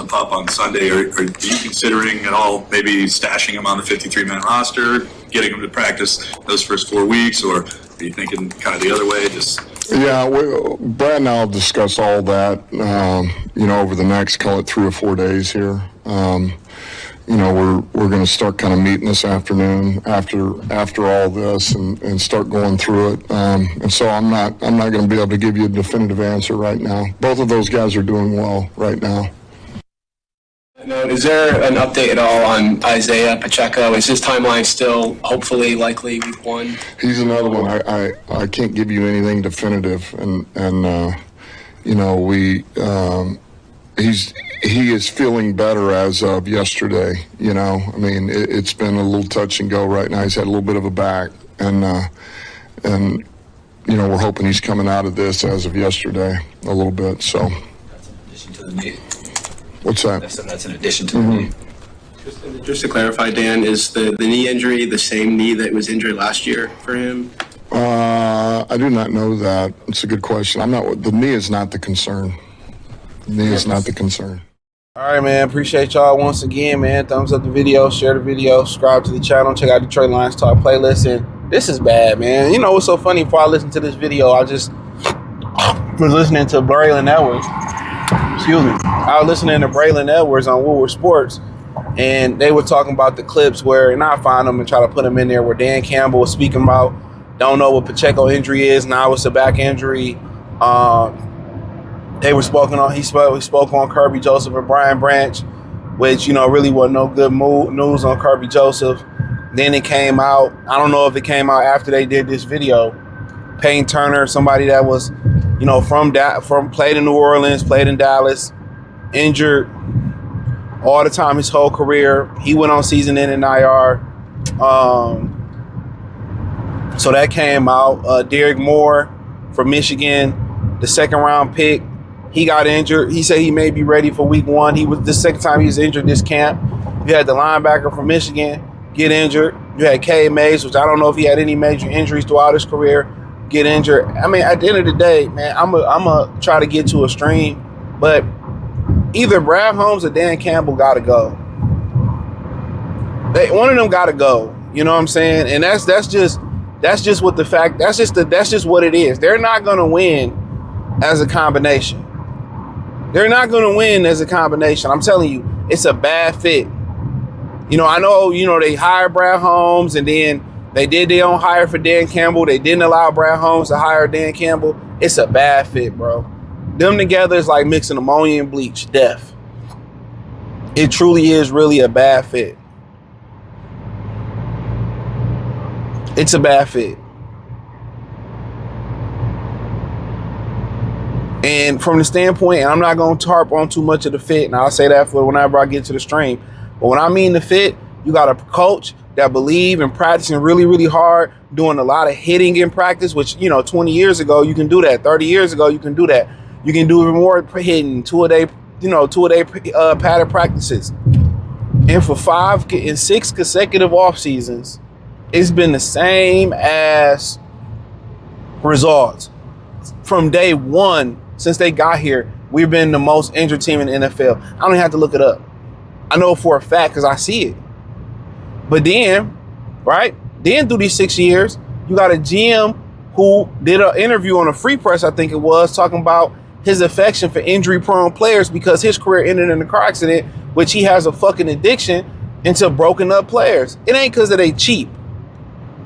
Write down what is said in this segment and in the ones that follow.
the pup on Sunday. Are you considering at all maybe stashing him on the 53-man roster, getting him to practice those first 4 weeks, or are you thinking kind of the other way? Yeah, Brad and I will discuss all that, over the next, call it 3 or 4 days here. We're going to start kind of meeting this afternoon after all this and start going through it. And so I'm not going to be able to give you a definitive answer right now. Both of those guys are doing well right now. Is there an update at all on Isaiah Pacheco? Is his timeline still hopefully likely week 1? He's another one. I can't give you anything definitive, he is feeling better as of yesterday. It's been a little touch and go right now. He's had a little bit of a back, and we're hoping he's coming out of this as of yesterday a little bit. So that's in addition to the knee. What's that? That's in addition to the knee. Just to clarify, Dan, is the knee injury the same knee that was injured last year for him? I do not know that. It's a good question. The knee is not the concern. The knee is not the concern. All right, man. Appreciate y'all once again, man. Thumbs up the video, share the video, subscribe to the channel, check out Detroit Lions Talk playlist. And this is bad, man. You know what's so funny? Before I listened to this video, I just was listening to Braylon Edwards. Excuse me. I was listening to Braylon Edwards on Woodward Sports, and they were talking about the clips where, and I find them and try to put them in there, where Dan Campbell was speaking about, don't know what Pacheco injury is, now it's a back injury. They were he spoke on Kirby Joseph and Brian Branch, which, really wasn't no good news on Kirby Joseph. Then it came out, I don't know if it came out after they did this video, Payne Turner, somebody that was, from played in New Orleans, played in Dallas, injured all the time his whole career. He went on season-ending IR. So that came out. Derek Moore from Michigan, the second-round pick. He got injured. He said he may be ready for week 1. He was the second time he was injured this camp. You had the linebacker from Michigan get injured. You had K. Mays, which I don't know if he had any major injuries throughout his career, get injured. I mean, at the end of the day, man, I'm a try to get to a stream, but either Brad Holmes or Dan Campbell got to go. One of them got to go. You know what I'm saying? And that's just what the fact. That's just what it is. They're not going to win as a combination. They're not going to win as a combination. I'm telling you, it's a bad fit. I know, they hired Brad Holmes, and then they did their own hire for Dan Campbell. They didn't allow Brad Holmes to hire Dan Campbell. It's a bad fit, bro. Them together is like mixing ammonia and bleach. Death. It truly is really a bad fit. It's a bad fit. And from the standpoint, and I'm not going to harp on too much of the fit, and I'll say that for whenever I get to the stream. But when I mean the fit, you got a coach that believe in practicing really, really hard, doing a lot of hitting in practice, which, 20 years ago, you can do that. 30 years ago, you can do that. You can do even more hitting, 2-a-day padded practices. And for 5 and 6 consecutive off seasons, it's been the same as results. From day 1, since they got here, we've been the most injured team in the NFL. I don't even have to look it up. I know for a fact because I see it. But then, right? Then through these 6 years, you got a GM who did an interview on a Free Press, I think it was, talking about his affection for injury-prone players because his career ended in a car accident, which he has a fucking addiction into broken up players. It ain't because they cheap.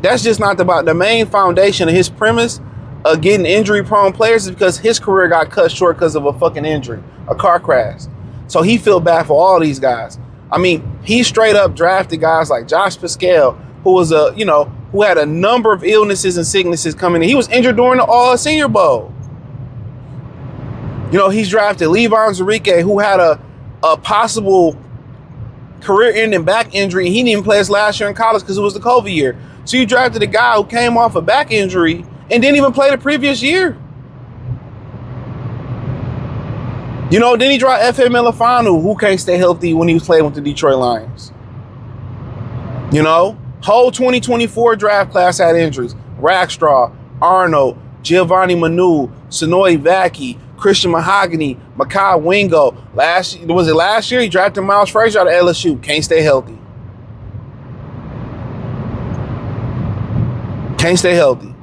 That's just not about the main foundation of his premise of getting injury-prone players is because his career got cut short because of a fucking injury, a car crash. So he feel bad for all these guys. I mean, he straight up drafted guys like Josh Pascal, who was who had a number of illnesses and sicknesses coming in. He was injured during the All-Senior Bowl. He's drafted Levon Zerike, who had a possible career-ending back injury. He didn't even play his last year in college because it was the COVID year. So you drafted a guy who came off a back injury and didn't even play the previous year. Then he dropped F.A. Melifanu, who can't stay healthy when he was playing with the Detroit Lions. Whole 2024 draft class had injuries. Rackstraw, Arnold, Giovanni Manu, Sonoy Vaki, Christian Mahogany, Makai Wingo. Last year? He drafted Miles Frazier out of LSU. Can't stay healthy. Can't stay healthy.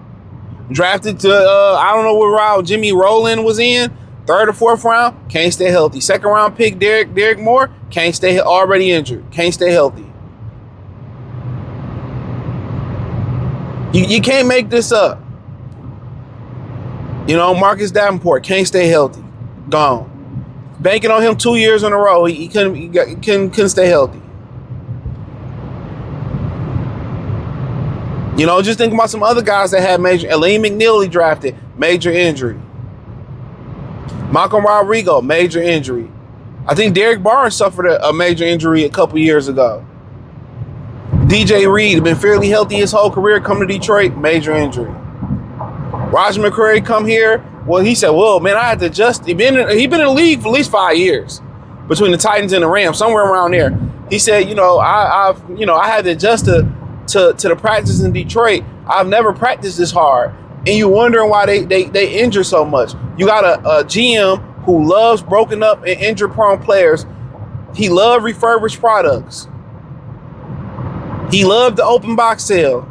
Drafted to, I don't know what round Jimmy Rowland was in. 3rd or 4th round. Can't stay healthy. 2nd round pick Derek Moore. Can't stay, already injured. Can't stay healthy. You can't make this up. You know, Marcus Davenport can't stay healthy. Gone. Banking on him 2 years in a row. He couldn't stay healthy. You know, just think about some other guys that had major. Elaine McNeely drafted, major injury. Malcolm Rodrigo, major injury. I think Derek Barnes suffered a major injury a couple years ago. DJ Reed been fairly healthy his whole career. Come to Detroit, major injury. Roger McCreary come here. Well, he said, "Well, man, I had to adjust." He been in the league for at least 5 years, between the Titans and the Rams, somewhere around there. He said, "You know, I had to adjust to the practice in Detroit. I've never practiced this hard." And you wondering why they injure so much. You got a GM who loves broken up and injury prone players. He loved refurbished products. He loved the open box sale.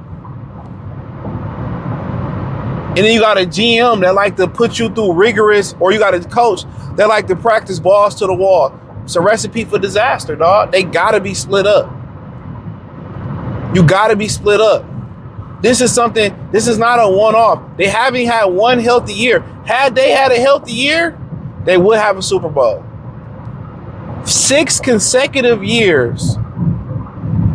And then you got a GM that like to put you through rigorous, or you got a coach that like to practice balls to the wall. It's a recipe for disaster, dog. They gotta be split up. You gotta be split up. This is not a one-off. They haven't had one healthy year. Had they had a healthy year, they would have a Super Bowl. 6 consecutive years.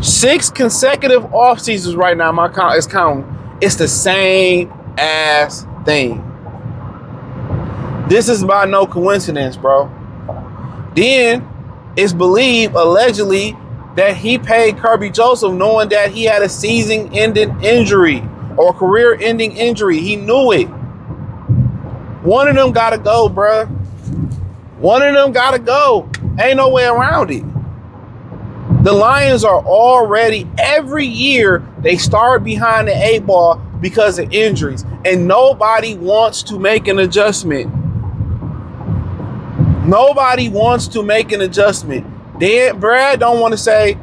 6 consecutive off seasons right now. My count is counting. It's the same ass thing. This is by no coincidence, bro. Then it's believed, allegedly, that he paid Kirby Joseph knowing that he had a season-ending injury or career-ending injury. He knew it. One of them gotta go, bro. One of them gotta go. Ain't no way around it. The Lions are already, every year, they start behind the 8 ball because of injuries. And nobody wants to make an adjustment. Nobody wants to make an adjustment. Brad don't want to say,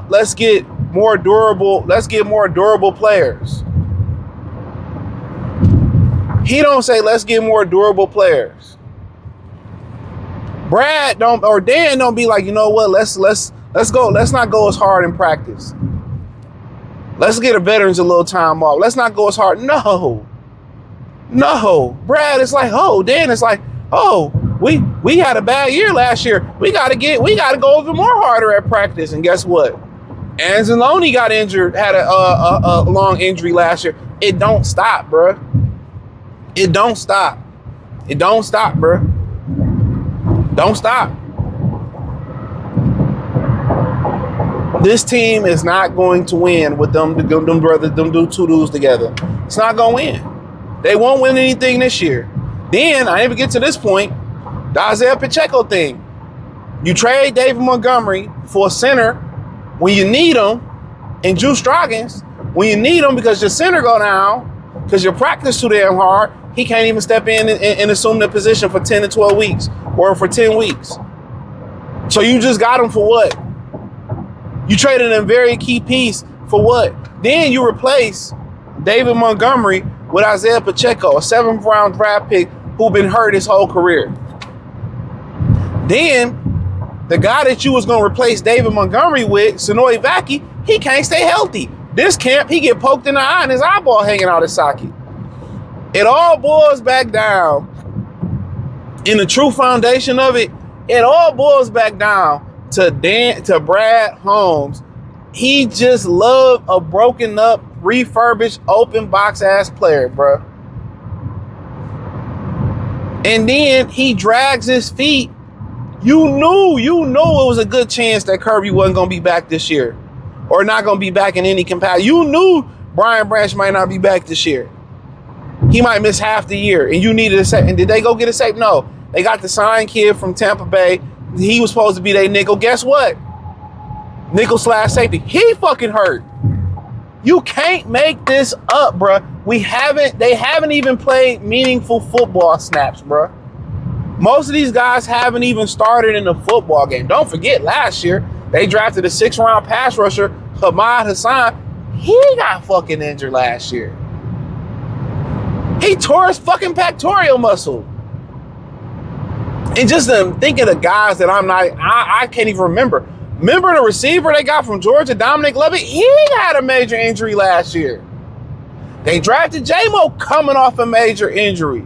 let's get more durable players. He don't say, let's get more durable players. Brad don't, or Dan don't be like, you know what, let's go, let's not go as hard in practice. Let's get the veterans a little time off. Let's not go as hard. No. Brad is like, oh, Dan is like, oh, we had a bad year last year. We gotta go even more harder at practice. And guess what? Anzalone got injured, had a long injury last year. It don't stop, bro. It don't stop, bro. Don't stop. This team is not going to win with them two dudes together. It's not going to win. They won't win anything this year. Then, I even get to this point, the Isaiah Pacheco thing. You trade David Montgomery for a center when you need him, and Drew Stroggins, when you need him because your center go down, because your practice too damn hard, he can't even step in and assume the position for 10 to 12 weeks or for 10 weeks. So you just got him for what? You traded a very key piece for what? Then you replace David Montgomery with Isaiah Pacheco, a 7th round draft pick who been hurt his whole career. Then the guy that you was going to replace David Montgomery with, Sonoy Vaki, he can't stay healthy. This camp, he get poked in the eye and his eyeball hanging out his socket. It all boils back down, in the true foundation of it, it all boils back down to Brad Holmes. He just loved a broken up, refurbished, open box ass player, bro. And then he drags his feet. You knew it was a good chance that Kirby wasn't going to be back this year, or not going to be back in any capacity. You knew Brian Branch might not be back this year. He might miss half the year, and you needed a safe. And did they go get a safe? No. They got the signed kid from Tampa Bay. He was supposed to be their nickel. Guess what? Nickel / safety. He fucking hurt. You can't make this up, bruh. They haven't even played meaningful football snaps, bruh. Most of these guys haven't even started in the football game. Don't forget, last year, they drafted a 6th-round pass rusher, Hamad Hassan. He got fucking injured last year. He tore his fucking pectoral muscle. And just thinking of guys that I can't even remember. Remember the receiver they got from Georgia, Dominic Lovett? He had a major injury last year. They drafted J-Mo coming off a major injury.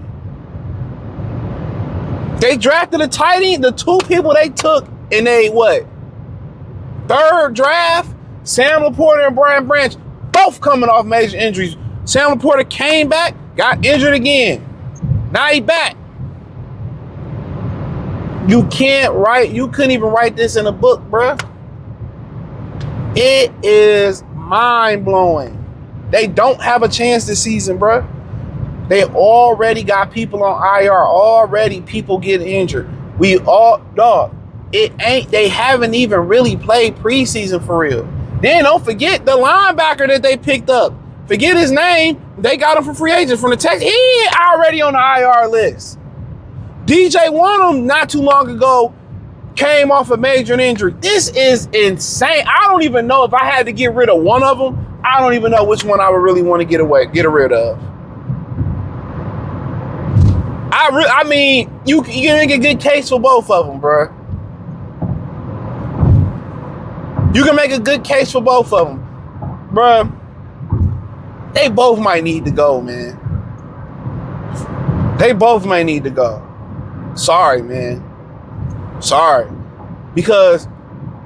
They drafted a tight end. The 2 people they took in a 3rd draft, Sam Laporta and Brian Branch, both coming off major injuries. Sam Laporta came back, got injured again. Now he back. You couldn't even write this in a book, bruh. It is mind-blowing. They don't have a chance this season, bruh. They already got people on IR. Already people getting injured. They haven't even really played preseason for real. Then don't forget the linebacker that they picked up. Forget his name. They got him from free agents from the Texans. He already on the IR list. DJ Wonnum not too long ago came off a major injury. This is insane. I don't even know if I had to get rid of one of them. I don't even know which one I would really want to get rid of. I mean, you can make a good case for both of them, bro. You can make a good case for both of them, bro. They both might need to go, man. They both might need to go. Sorry, man. Sorry. Because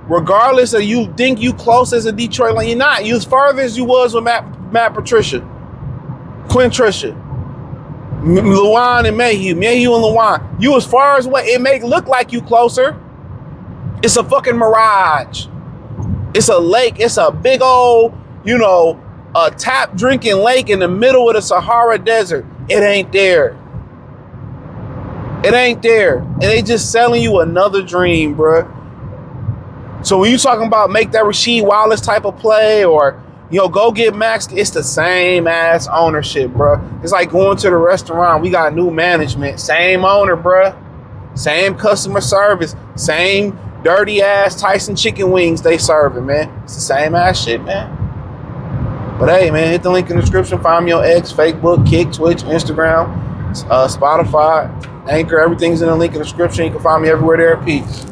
regardless of you think you close as a Detroit line, you're not. You as far as you was with Matt Patricia, Quinn Trisha, Luan and Mayhew and Luan. You as far as what it may look like you closer. It's a fucking mirage. It's a lake. It's a big old, a tap drinking lake in the middle of the Sahara Desert. It ain't there. It ain't there. And they just selling you another dream, bruh. So when you talking about make that Rasheed Wallace type of play or, go get Max, it's the same ass ownership, bruh. It's like going to the restaurant. We got new management. Same owner, bruh. Same customer service. Same dirty ass Tyson chicken wings they serving, man. It's the same ass shit, man. But hey, man, hit the link in the description. Find me on X, Facebook, Kick, Twitch, Instagram, Spotify, Anchor. Everything's in the link in the description. You can find me everywhere there. Peace.